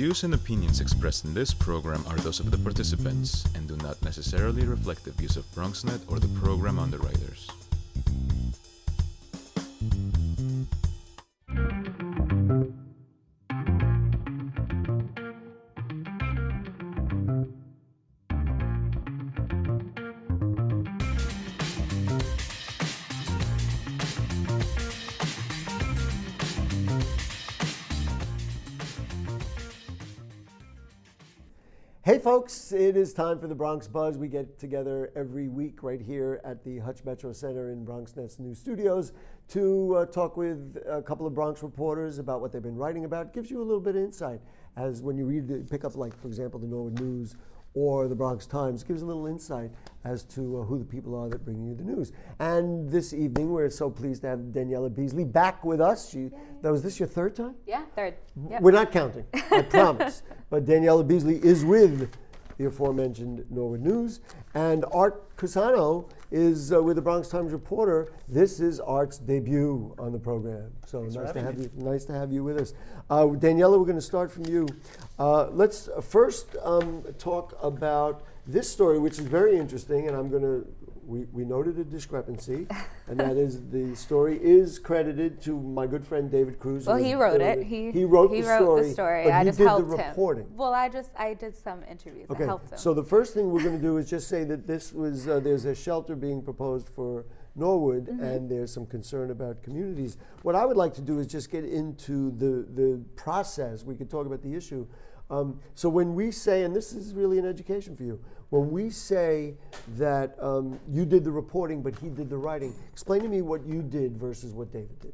views and opinions expressed in this program are those of the participants and do not necessarily reflect the views of BronxNet or the program underwriters. Hey folks, it is time for the Bronx Buzz. We get together every week right here at the Hutch Metro Center in BronxNet's new studios to talk with a couple of Bronx reporters about what they've been writing about. It gives you a little bit of insight as when you pick up, like, for example, the Norwood News or the Bronx Times, gives a little insight as to who the people are that bring you the news. And this evening, we're so pleased to have Daniela Beasley back with us. Was this your third time? Yeah, third. Yep. We're not counting, I promise. But Daniela Beasley is with the aforementioned Norwood News. And Art Cusano is with the Bronx Times Reporter. This is Art's debut on the program. So nice to have you with us. Daniela, we're going to start from you. Let's first talk about this story, which is very interesting, and we noted a discrepancy, and that is the story is credited to my good friend David Cruz. Well, he wrote it. He wrote the story. But I he just did helped the reporting. him. Well, I did some interviews. Okay. I helped him. So the first thing we're going to do is just say that this was there's a shelter being proposed for Norwood, and there's some concern about communities. What I would like to do is just get into the process. We could talk about the issue. So when we say, and this is really an education for you, when we say that you did the reporting but he did the writing, explain to me what you did versus what David did.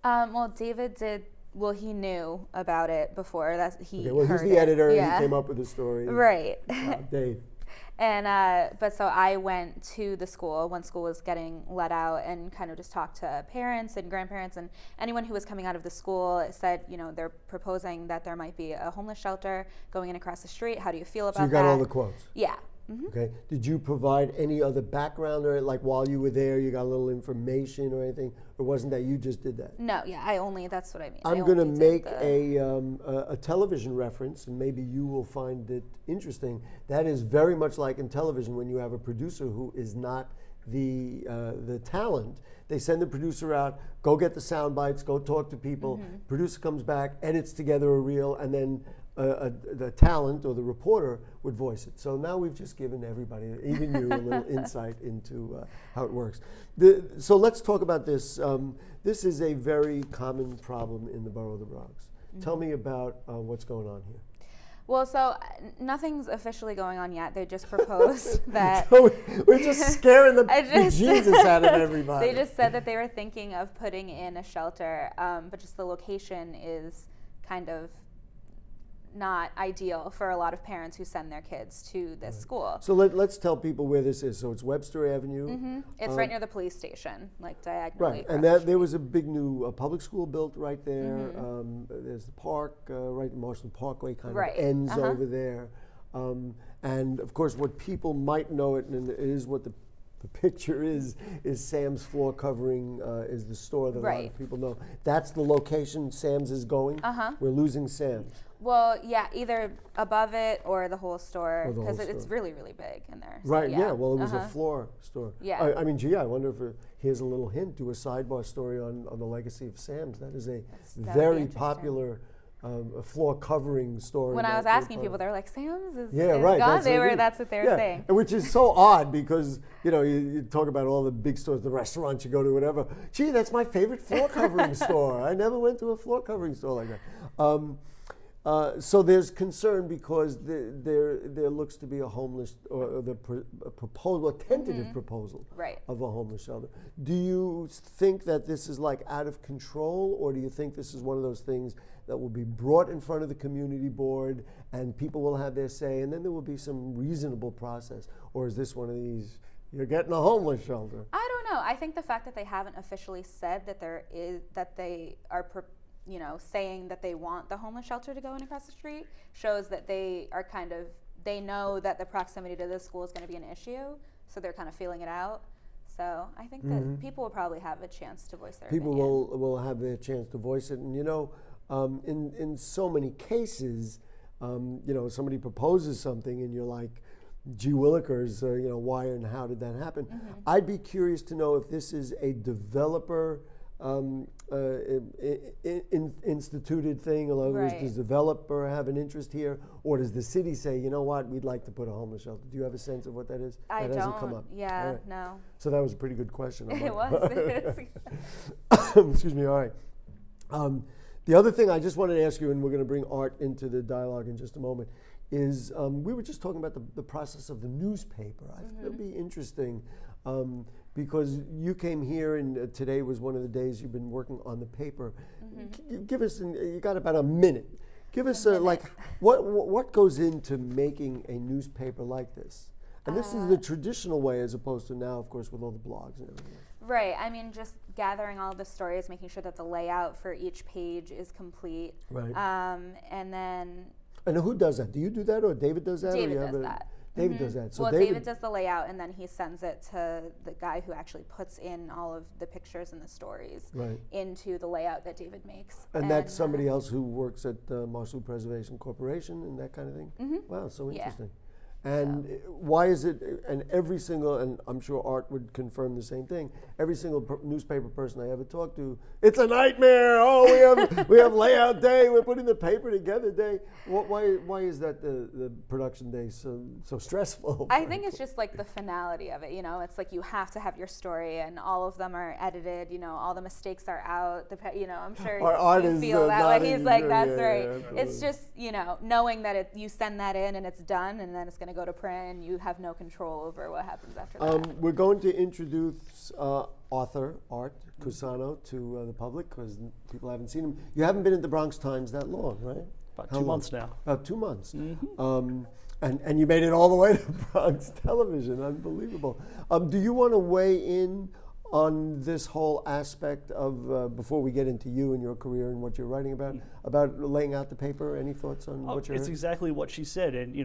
Well, David did. Well, he knew about it before. He he's heard the editor. Yeah. He came up with the story. Right. Dave. And but so I went to the school when school was getting let out and kind of just talked to parents and grandparents and anyone who was coming out of the school. It said, they're proposing that there might be a homeless shelter going in across the street. How do you feel about that? So you got all the quotes? Yeah. Mm-hmm. Okay. Did you provide any other background, or like while you were there, you got a little information or anything, or wasn't that you just did that? No. Yeah. That's what I mean. I'm going to make a television reference, and maybe you will find it interesting. That is very much like in television when you have a producer who is not the talent. They send the producer out, go get the sound bites, go talk to people. Producer comes back, edits together a reel, and then the talent or the reporter would voice it. So now we've just given everybody, even you, a little insight into how it works. So let's talk about this. This is a very common problem in the borough of the Bronx. Tell me about what's going on here. Well, so nothing's officially going on yet. They just proposed that. So we're just scaring the Jesus out of everybody. They just said that they were thinking of putting in a shelter, but just the location is kind of not ideal for a lot of parents who send their kids to this school. So let's tell people where this is. So it's Webster Avenue. It's right near the police station, like diagonally. Right, and there was a big new public school built right there. There's the park, right, the Marshall Parkway kind of ends over there. And of course, what people might know it, and it is what the picture is Sam's floor covering is the store that a lot of people know. That's the location Sam's is going. We're losing Sam's. Well, yeah, either above it or the whole store, because it's really, really big in there. So, right, yeah. Well, it was a floor store. Yeah. I mean, I wonder if here's a little hint, do a sidebar story on the legacy of Sam's. That is a very popular floor covering store. When I was asking people, they were like, Sam's is right, gone. That's what they were saying. And which is so odd because, you talk about all the big stores, the restaurants you go to, whatever. Gee, that's my favorite floor covering store. I never went to a floor covering store like that. So there's concern because there looks to be a homeless, or a proposal, a tentative proposal of a homeless shelter. Do you think that this is like out of control, or do you think this is one of those things that will be brought in front of the community board and people will have their say, and then there will be some reasonable process? Or is this one of these, you're getting a homeless shelter? I don't know. I think the fact that they haven't officially said that they are saying that they want the homeless shelter to go in across the street shows that they are they know that the proximity to the school is going to be an issue, so they're kind of feeling it out. So I think that people will probably have a chance to voice their opinion. People will have their chance to voice it, and in so many cases, Somebody proposes something and you're like, gee willikers, why and how did that happen? I'd be curious to know if this is a developer instituted thing. In other words, Right. does the developer have an interest here, or does the city say, you know what, we'd like to put a homeless shelter? Do you have a sense of what that is? I that don't. hasn't come up. Yeah, All right. no. So that was a pretty good question. It was. Excuse me. All right. The other thing I just wanted to ask you, and we're going to bring Art into the dialogue in just a moment, is we were just talking about the process of the newspaper. I think it'll be interesting because you came here, and today was one of the days you've been working on the paper. Give us, you got about a minute. Give us like what goes into making a newspaper like this? And this is the traditional way, as opposed to now, of course, with all the blogs and everything. Right. I mean, just gathering all the stories, making sure that the layout for each page is complete. Right. And then And who does that? Do you do that, or David does that? David or you have does that. David does that. So well, David does the layout, and then he sends it to the guy who actually puts in all of the pictures and the stories Right. into the layout that David makes. And that's somebody else who works at Marshall Preservation Corporation and that kind of thing? Wow, so Yeah. interesting. And why is it, and every single, and I'm sure Art would confirm the same thing, every single newspaper person I ever talked to, it's a nightmare. Oh, we have layout day, we're putting the paper together day. Why is that the production day so stressful? I think it's just like the finality of it, it's like you have to have your story, and all of them are edited, all the mistakes are out, I'm sure Our Art you is, feel that way. He's nodding, like, yeah, that's yeah, right. absolutely. It's just, knowing that you send that in and it's done, and then it's going to go to print, and you have no control over what happens after that. We're going to introduce author Art Cusano to the public because people haven't seen him. You haven't been at the Bronx Times that long, right? About How 2 long? months now. About 2 months. And you made it all the way to Bronx Television. Unbelievable. Do you want to weigh in on this whole aspect of, before we get into you and your career and what you're writing about laying out the paper? Any thoughts on what you're It's exactly what she said. And,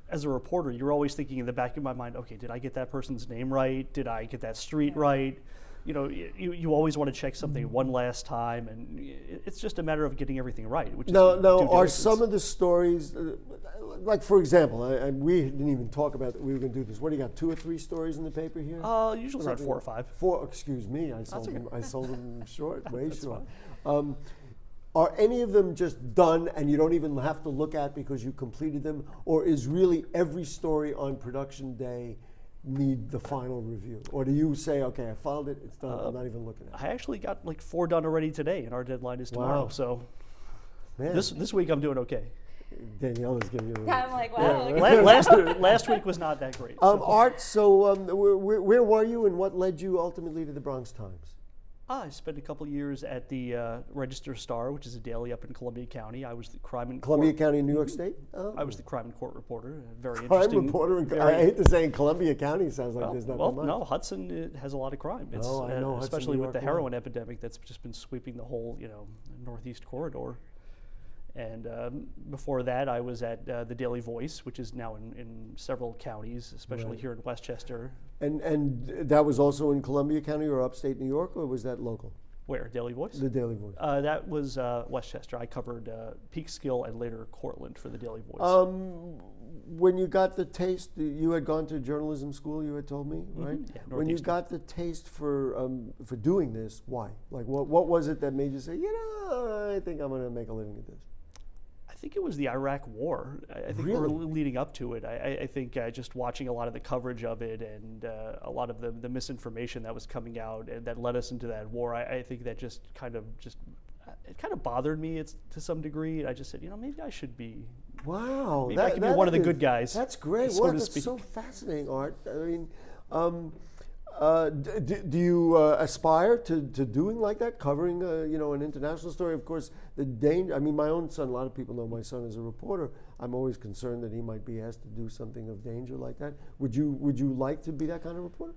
as a reporter, you're always thinking in the back of my mind, okay, did I get that person's name right? Did I get that street right? You always want to check something one last time, and it's just a matter of getting everything right. Which Now, is due are diligence. some of the stories, like for example, we didn't even talk about that we were going to do this. What do you got, 2 or 3 stories in the paper here? Usually around 4 or 5. 4, excuse me, I sold them short, way That's short. Are any of them just done and you don't even have to look at because you completed them? Or is really every story on production day need the final review? Or do you say, okay, I filed it, it's done, I'm not even looking at it? I actually got like 4 done already today, and our deadline is tomorrow. Wow. So Man, this week I'm doing okay. Danielle is giving you I'm like, wow. Yeah. Last week was not that great. Art, so where were you and what led you ultimately to the Bronx Times? I spent a couple years at the Register-Star, which is a daily up in Columbia County. I was the crime and Columbia court, County, New York State? Oh. I was the crime and court reporter. Very Crime interesting. reporter, I hate to say in Columbia County, sounds like there's not that much. No, Hudson has a lot of crime. It's, Oh, I know Hudson, especially New with the York, heroin epidemic that's just been sweeping the whole, northeast corridor. And before that, I was at the Daily Voice, which is now in several counties, especially Right. here in Westchester. And that was also in Columbia County or upstate New York, or was that local? Where? Daily Voice? The Daily Voice. That was Westchester. I covered Peekskill and later Cortland for the Daily Voice. When you got the taste, you had gone to journalism school, you had told me, right? Yeah, when you Northeastern. got the taste for doing this, why? Like, what was it that made you say, I think I'm going to make a living at this? I think it was the Iraq War. I think we were leading up to it. I think just watching a lot of the coverage of it and a lot of the misinformation that was coming out and that led us into that war. I think that just kind of bothered me to some degree. I just said, maybe I should be. Wow, Maybe I can be one of the good guys. That's great. so Wow, to that's speak. so fascinating, Art. I mean, do you aspire to doing like that, covering an international story? Of course, the danger. I mean, my own son. A lot of people know my son is a reporter. I'm always concerned that he might be asked to do something of danger like that. Would you like to be that kind of reporter?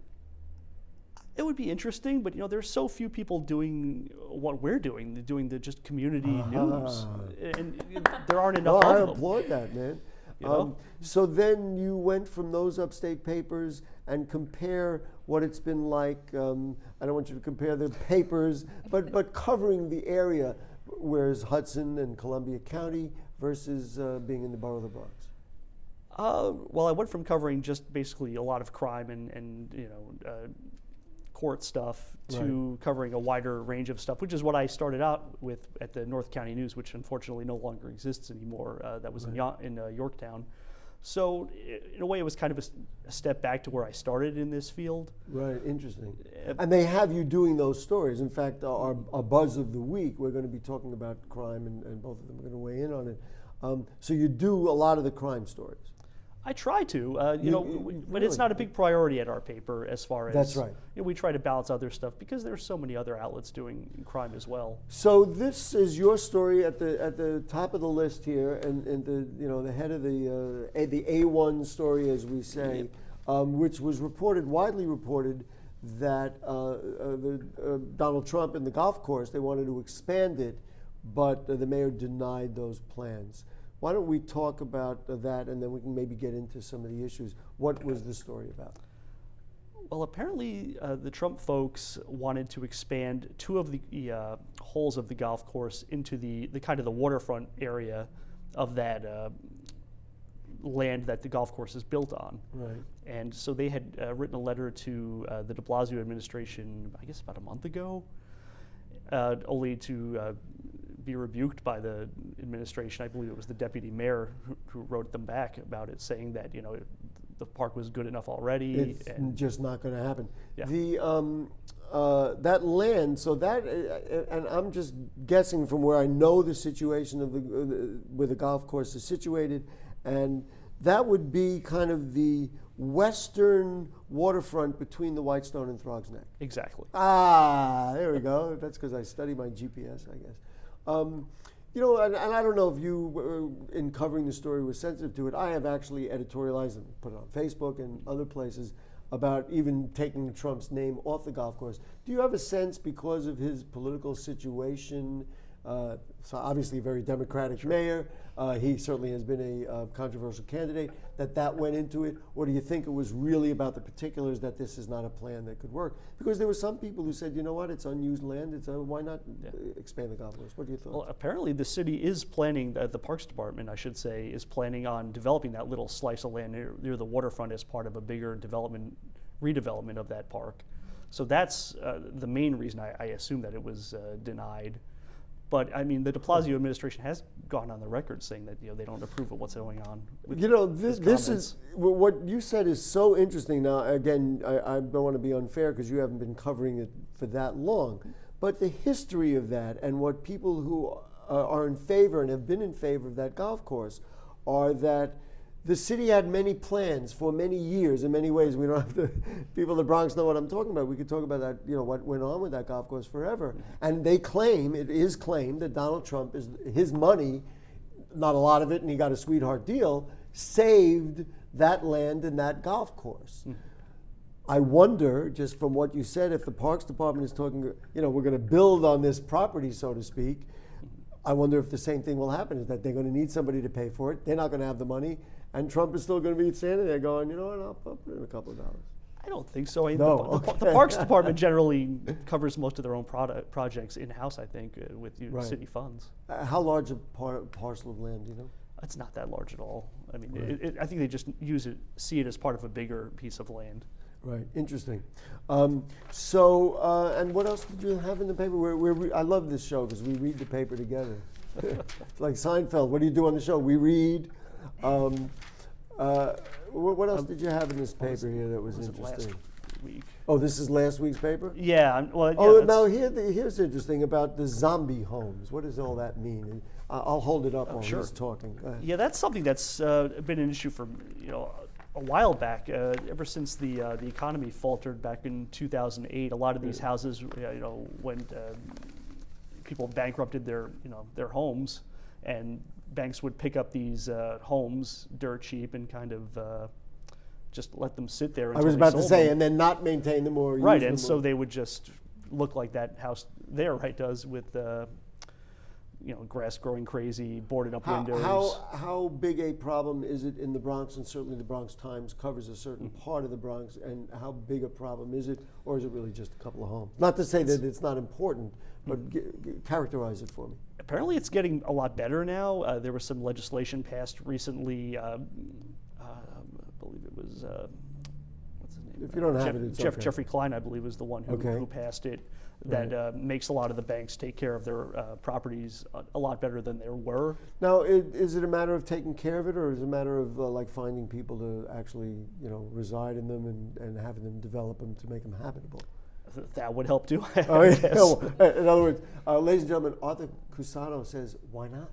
It would be interesting, but there's so few people doing what we're doing the just community news, and there aren't enough I of them. applaud that, man. You know? So then you went from those upstate papers and compare what it's been like. I don't want you to compare the papers, but covering the area, whereas Hudson and Columbia County versus being in the borough of the Bronx? Well, I went from covering just basically a lot of crime and court stuff to covering a wider range of stuff, which is what I started out with at the North County News, which unfortunately no longer exists anymore. That was in Yorktown. So in a way, it was kind of a step back to where I started in this field. Right, interesting. And they have you doing those stories. In fact, our buzz of the week, we're going to be talking about crime, and both of them are going to weigh in on it. So you do a lot of the crime stories. I try to, but it's not a big priority at our paper as far as. That's right. We try to balance other stuff because there's so many other outlets doing crime as well. So this is your story at the top of the list here, and the head of the A1 story, as we say, which was widely reported that Donald Trump in the golf course, they wanted to expand it, but the mayor denied those plans. Why don't we talk about that, and then we can maybe get into some of the issues. What was the story about? Well, apparently the Trump folks wanted to expand two of the holes of the golf course into the kind of the waterfront area of that land that the golf course is built on. Right. And so they had written a letter to the de Blasio administration, I guess about a month ago, only to be rebuked by the administration. I believe it was the deputy mayor who wrote them back about it, saying that the park was good enough already. It's just not going to happen. Yeah. The that land, so that, and I'm just guessing from where I know the situation of where the golf course is situated, and that would be kind of the western waterfront between the Whitestone and Throgs Neck. Exactly. There we go. That's because I study my GPS, I guess. And I don't know if you, in covering the story, were sensitive to it. I have actually editorialized and put it on Facebook and other places about even taking Trump's name off the golf course. Do you have a sense, because of his political situation, so obviously a very Democratic mayor, he certainly has been a controversial candidate, that went into it? Or do you think it was really about the particulars that this is not a plan that could work? Because there were some people who said, you know what, it's unused land, why not expand the golf course? What do you think? Well, apparently the city is planning, the Parks Department, I should say, is planning on developing that little slice of land near the waterfront as part of a bigger redevelopment of that park. So that's the main reason I assume that it was denied. But I mean, the de Blasio administration has gone on the record saying that they don't approve of what's going on. This is what you said is so interesting. Now, again, I don't want to be unfair because you haven't been covering it for that long, but the history of that and what people who are in favor and have been in favor of that golf course are that the city had many plans for many years in many ways. We don't have to, people in the Bronx know what I'm talking about. We could talk about that, what went on with that golf course forever. And it is claimed that Donald Trump, his money, not a lot of it, and he got a sweetheart deal, saved that land and that golf course. I wonder, just from what you said, if the Parks Department is talking, we're going to build on this property, so to speak, I wonder if the same thing will happen, is that they're going to need somebody to pay for it. They're not going to have the money. And Trump is still going to be standing there going, you know what, I'll put in a couple of dollars. I don't think so. No, the Parks Department generally covers most of their own projects in-house, I think, with city funds. How large a parcel of land, do you know? It's not that large at all. I mean, I think they just see it as part of a bigger piece of land. Right, interesting. And what else did you have in the paper? I love this show because we read the paper together. It's like Seinfeld. What do you do on the show? We read. What else did you have in this paper here that was interesting? Last week. Oh, this is last week's paper? Yeah. Now here's interesting about the zombie homes. What does all that mean? And I'll hold it up while he's talking. Yeah, that's something that's been an issue for a while back. Ever since the economy faltered back in 2008, a lot of these houses, when people bankrupted their homes, and banks would pick up these homes dirt cheap and kind of just let them sit there. I was about to say, and then not maintain them or right, use them. and so they would just look like that house there, does with grass growing crazy, boarded up windows. How big a problem is it in the Bronx? And certainly the Bronx Times covers a certain part of the Bronx. And how big a problem is it, or is it really just a couple of homes? Not to say that it's not important, but characterize it for me. apparently it's getting a lot better now. There was some legislation passed recently. I believe it was what's his name? If you don't have it, it's okay. Jeffrey Klein, I believe, was the one who passed it. That makes a lot of the banks take care of their properties a lot better than they were. Now, is it a matter of taking care of it, or is it a matter of like finding people to actually, reside in them and having them develop them to make them habitable? That would help too. Oh, yeah. Well, in other words, ladies and gentlemen, Arthur Cusano says, "Why not?"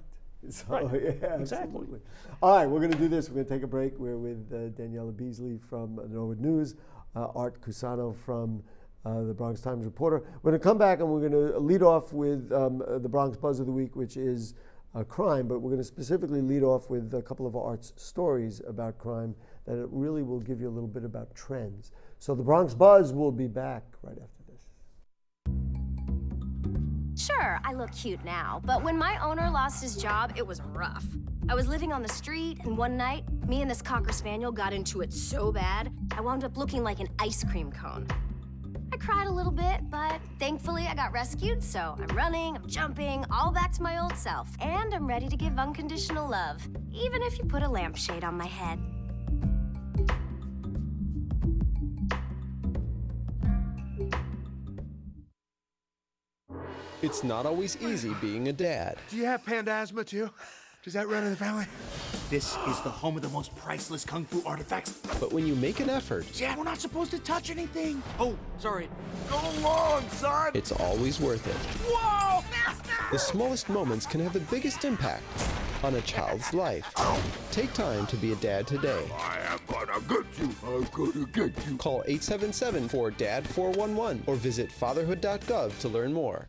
So, right. Yeah, exactly. Absolutely. All right, we're going to do this. We're going to take a break. We're with Daniela Beasley from the Norwood News, Art Cusano from the Bronx Times Reporter. We're going to come back and we're going to lead off with the Bronx Buzz of the Week, which is crime, but we're going to specifically lead off with a couple of Art's stories about crime that it really will give you a little bit about trends. So the Bronx Buzz will be back right after this. Sure, I look cute now, but when my owner lost his job, it was rough. I was living on the street, and one night, me and this Cocker Spaniel got into it so bad, I wound up looking like an ice cream cone. I cried a little bit, but thankfully I got rescued, so I'm running, I'm jumping, all back to my old self. And I'm ready to give unconditional love, even if you put a lampshade on my head. It's not always easy being a dad. Do you have panda asthma too? Does that run in the family? This is the home of the most priceless kung fu artifacts. But when you make an effort, Dad, we're not supposed to touch anything. Oh, sorry. Go long, son. it's always worth it. Whoa, master! The smallest moments can have the biggest impact on a child's life. Take time to be a dad today. I am gonna get you. I'm gonna get you. Call 877-4DAD-411 or visit fatherhood.gov to learn more.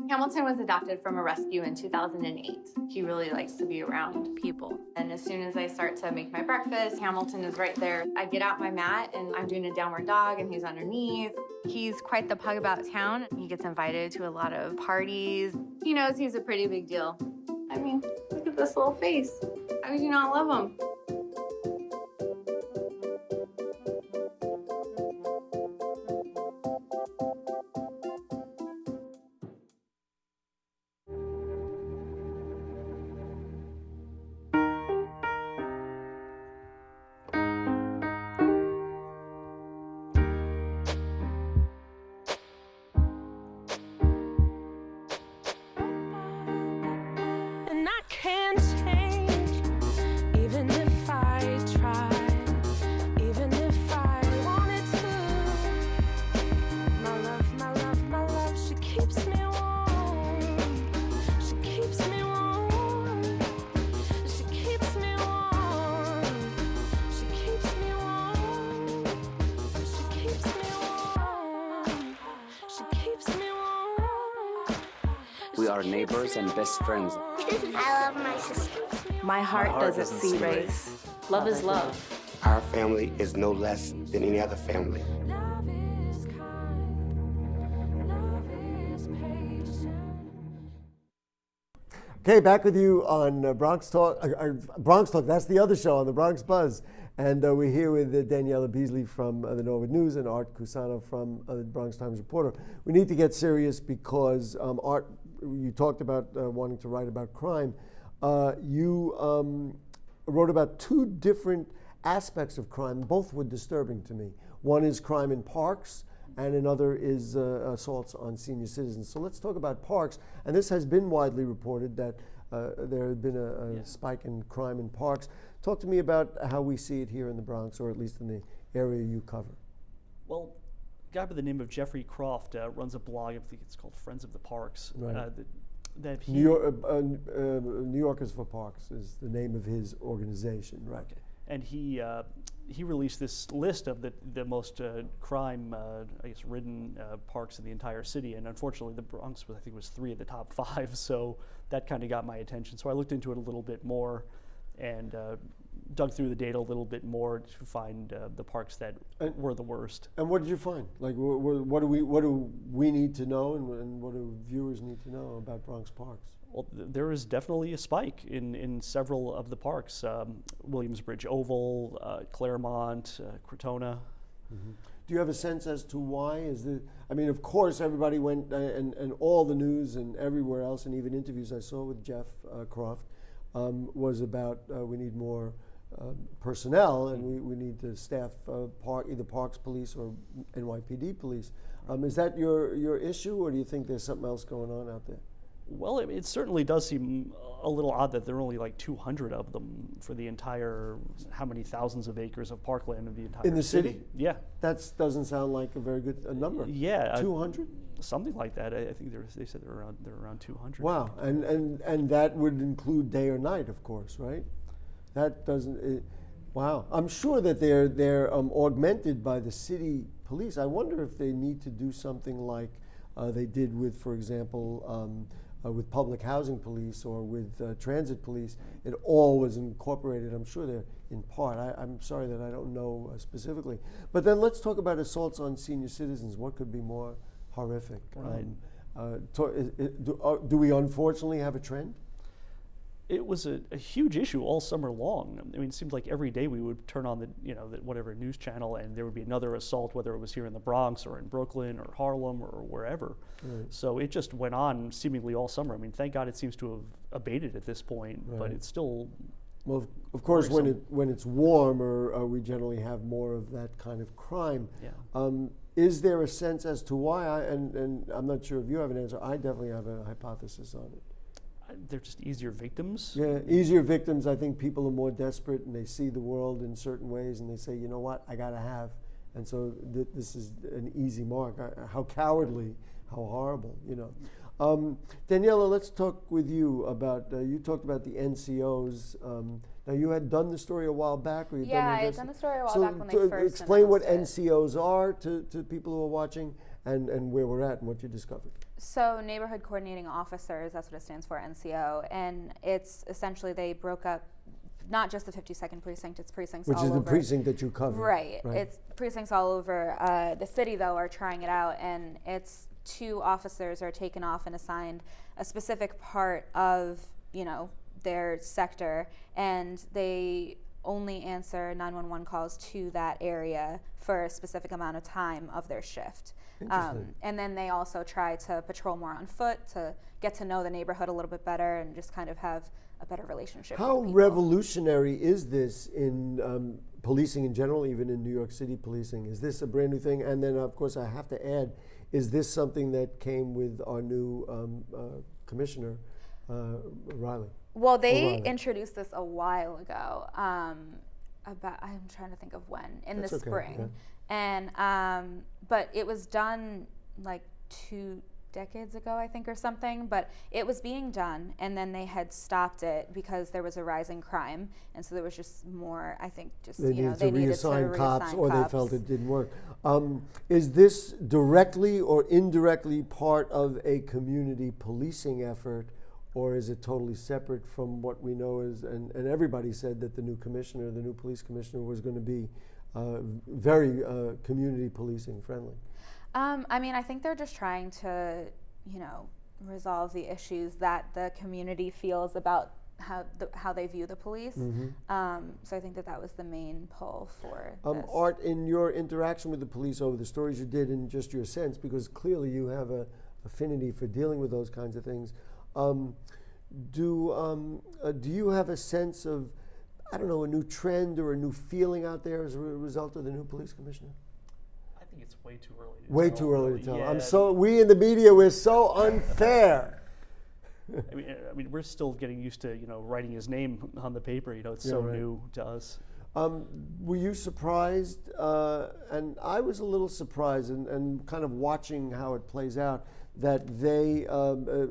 Hamilton was adopted from a rescue in 2008. He really likes to be around people. And as soon as I start to make my breakfast, Hamilton is right there. I get out my mat and I'm doing a downward dog and he's underneath. He's quite the pug about town. He gets invited to a lot of parties. He knows he's a pretty big deal. I mean, look at this little face. How could you not love him? And I can't change, even if I try, even if I wanted to. My love, my love, my love, she keeps me warm. She keeps me warm. She keeps me warm. She keeps me warm. She keeps me warm. She keeps me warm. We are neighbors and best friends. I love my sister. My heart doesn't see race. Love is love. Our family is no less than any other family. Love is kind. Love is patient. Okay, back with you on Bronx Talk. Bronx Talk, that's the other show on the Bronx Buzz. And we're here with Daniela Beasley from the Norwood News and Art Cusano from the Bronx Times Reporter. We need to get serious because Art, you talked about wanting to write about crime. You wrote about two different aspects of crime. Both were disturbing to me. One is crime in parks, and another is assaults on senior citizens. So let's talk about parks. And this has been widely reported that there had been a spike in crime in parks. Talk to me about how we see it here in the Bronx, or at least in the area you cover. Well, a guy by the name of Jeffrey Croft runs a blog. I think it's called Friends of the Parks. Right. That he, New Yorkers for Parks is the name of his organization, right? Okay. And he released this list of the most crime, ridden parks in the entire city. And unfortunately, the Bronx was 3 of the top 5. So that kind of got my attention. So I looked into it a little bit more, and dug through the data a little bit more to find the parks that were the worst. And what did you find? Like, what do we need to know, and what do viewers need to know about Bronx parks? Well, there is definitely a spike in several of the parks. Williamsbridge Oval, Claremont, Crotona. Mm-hmm. Do you have a sense as to why? I mean, of course, everybody went, and all the news and everywhere else, and even interviews I saw with Jeff Croft, was about we need more personnel, and we need to staff either Parks Police or NYPD Police. Is that your issue, or do you think there's something else going on out there? Well, it certainly does seem a little odd that there are only like 200 of them for the entire, how many thousands of acres of parkland in the entire in the city? Yeah. That doesn't sound like a very good number. Yeah. 200? Something like that. I think they said they're around 200. Wow, and that would include day or night, of course, right? That doesn't. Wow, I'm sure that they're augmented by the city police. I wonder if they need to do something like they did with, for example, with public housing police or with transit police. It all was incorporated. I'm sure they're in part. I'm sorry that I don't know specifically. But then let's talk about assaults on senior citizens. What could be more horrific? Right. Do we unfortunately have a trend? It was a huge issue all summer long. I mean, it seemed like every day we would turn on the whatever news channel, and there would be another assault, whether it was here in the Bronx or in Brooklyn or Harlem or wherever. Right. So it just went on seemingly all summer. I mean, thank God it seems to have abated at this point, right. But it's still. Well, of course, when it's warmer, we generally have more of that kind of crime. Yeah. Is there a sense as to why? And I'm not sure if you have an answer. I definitely have a hypothesis on it. They're just easier victims. Yeah, easier victims. I think people are more desperate, and they see the world in certain ways, and they say, you know what, I gotta have. And so this is an easy mark. How cowardly, how horrible, you know. Daniela, let's talk with you about, you talked about the NCOs. Now you had done the story a while back, or you I had done the story a while back when they first explain what announced it. NCOs are to people who are watching, and where we're at and what you discovered. So Neighborhood Coordinating Officers, that's what it stands for, NCO, and it's essentially they broke up not just the 52nd precinct, it's precincts all over. Which is the precinct that you cover. Right. It's precincts all over. The city, though, are trying it out, and it's 2 officers are taken off and assigned a specific part of, their sector, and they only answer 911 calls to that area for a specific amount of time of their shift. And then they also try to patrol more on foot to get to know the neighborhood a little bit better and just kind of have a better relationship with people. How revolutionary is this in policing in general, even in New York City policing? Is this a brand new thing? And then, of course, I have to add, is this something that came with our new commissioner, Riley? Well, they introduced this a while ago. I'm trying to think of when, in the spring. Yeah. And but it was done like 2 decades ago, I think, or something, but it was being done, and then they had stopped it because there was a rising crime, and so there was just more, I think, just they needed to reassign cops, or they felt it didn't work. Is this directly or indirectly part of a community policing effort, or is it totally separate from what we know is, and everybody said that the new police commissioner was going to be very community policing friendly? I mean, I think they're just trying to, resolve the issues that the community feels about how they view the police. Mm-hmm. So I think that was the main pull for this. Art, in your interaction with the police over the stories you did and just your sense, because clearly you have a affinity for dealing with those kinds of things, do you have a sense of, I don't know, a new trend or a new feeling out there as a result of the new police commissioner? I think it's way too early to tell. Way too early to tell. Yeah. We in the media, we're so unfair. I mean, we're still getting used to, writing his name on the paper. It's so new to us. Were you surprised? And I was a little surprised, and kind of watching how it plays out, that they,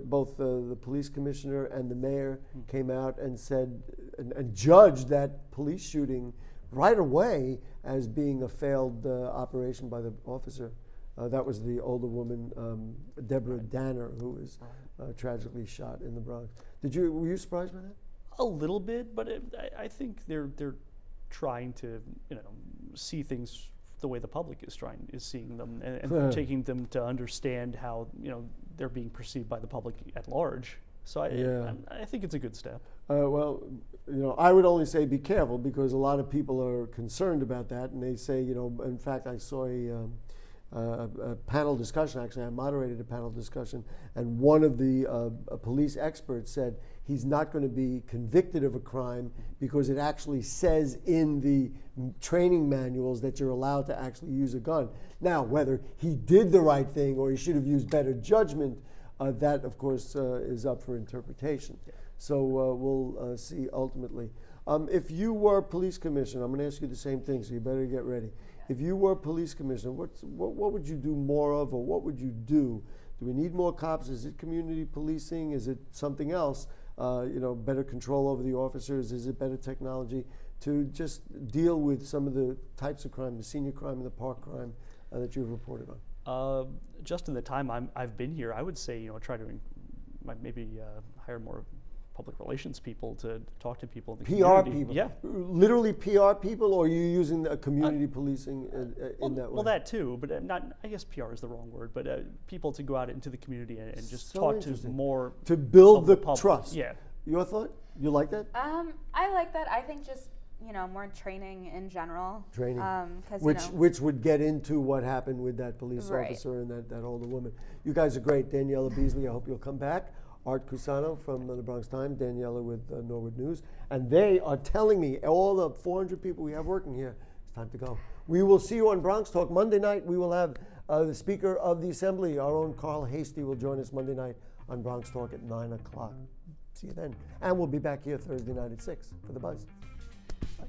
both the police commissioner and the mayor, came out and said and judged that police shooting right away as being a failed operation by the officer. That was the older woman, Deborah Danner, who was tragically shot in the Bronx. Were you surprised by that? A little bit, but I think they're trying to, see things the way the public is seeing them, and taking them to understand how, they're being perceived by the public at large. So I think it's a good step. Well, I would only say be careful, because a lot of people are concerned about that, and they say, in fact, I saw a panel discussion. Actually, I moderated a panel discussion, and one of the police experts said he's not going to be convicted of a crime because it actually says in the training manuals that you're allowed to actually use a gun. Now, whether he did the right thing or he should have used better judgment, that, of course, is up for interpretation. Yeah. So we'll see ultimately. If you were police commissioner, I'm going to ask you the same thing, so you better get ready. If you were police commissioner, what would you do more of, or what would you do? Do we need more cops? Is it community policing? Is it something else? Better control over the officers? Is it better technology to just deal with some of the types of crime, the senior crime and the park crime that you've reported on? Just in the time I've been here, I would say, try to maybe hire more public relations people to talk to people in the community. PR people? Yeah. Literally PR people, or are you using community policing in that way? Well, that too, but I guess PR is the wrong word, but people to go out into the community and just talk to more. To build the public. trust. Yeah. Your thought? You like that? I like that. I think just, more training in general. Training. Which would get into what happened with that police Right. officer and that older woman. You guys are great. Daniela Beasley, I hope you'll come back. Art Cusano from the Bronx Times, Daniela with Norwood News. And they are telling me, all the 400 people we have working here, it's time to go. We will see you on Bronx Talk. Monday night, we will have the Speaker of the Assembly, our own Carl Hastie, will join us Monday night on Bronx Talk at 9 o'clock. See you then. And we'll be back here Thursday night at 6 for The Buzz. Bye.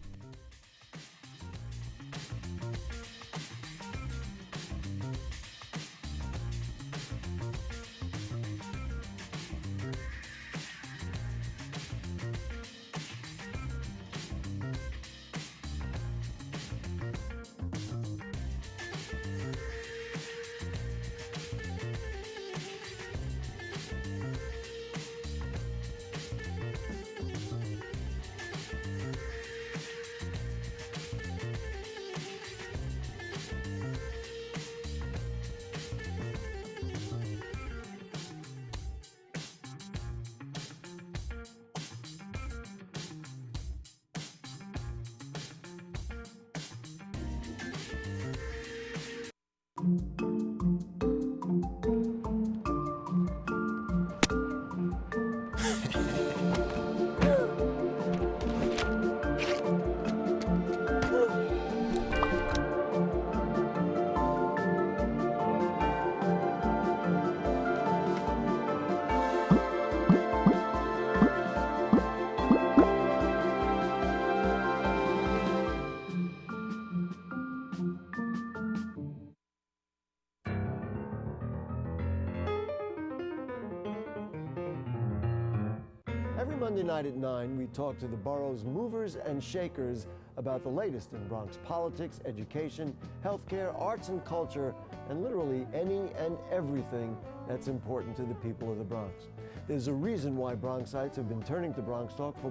Every Monday night at 9, we talk to the borough's movers and shakers about the latest in Bronx politics, education, healthcare, arts and culture, and literally any and everything that's important to the people of the Bronx. There's a reason why Bronxites have been turning to Bronx Talk for more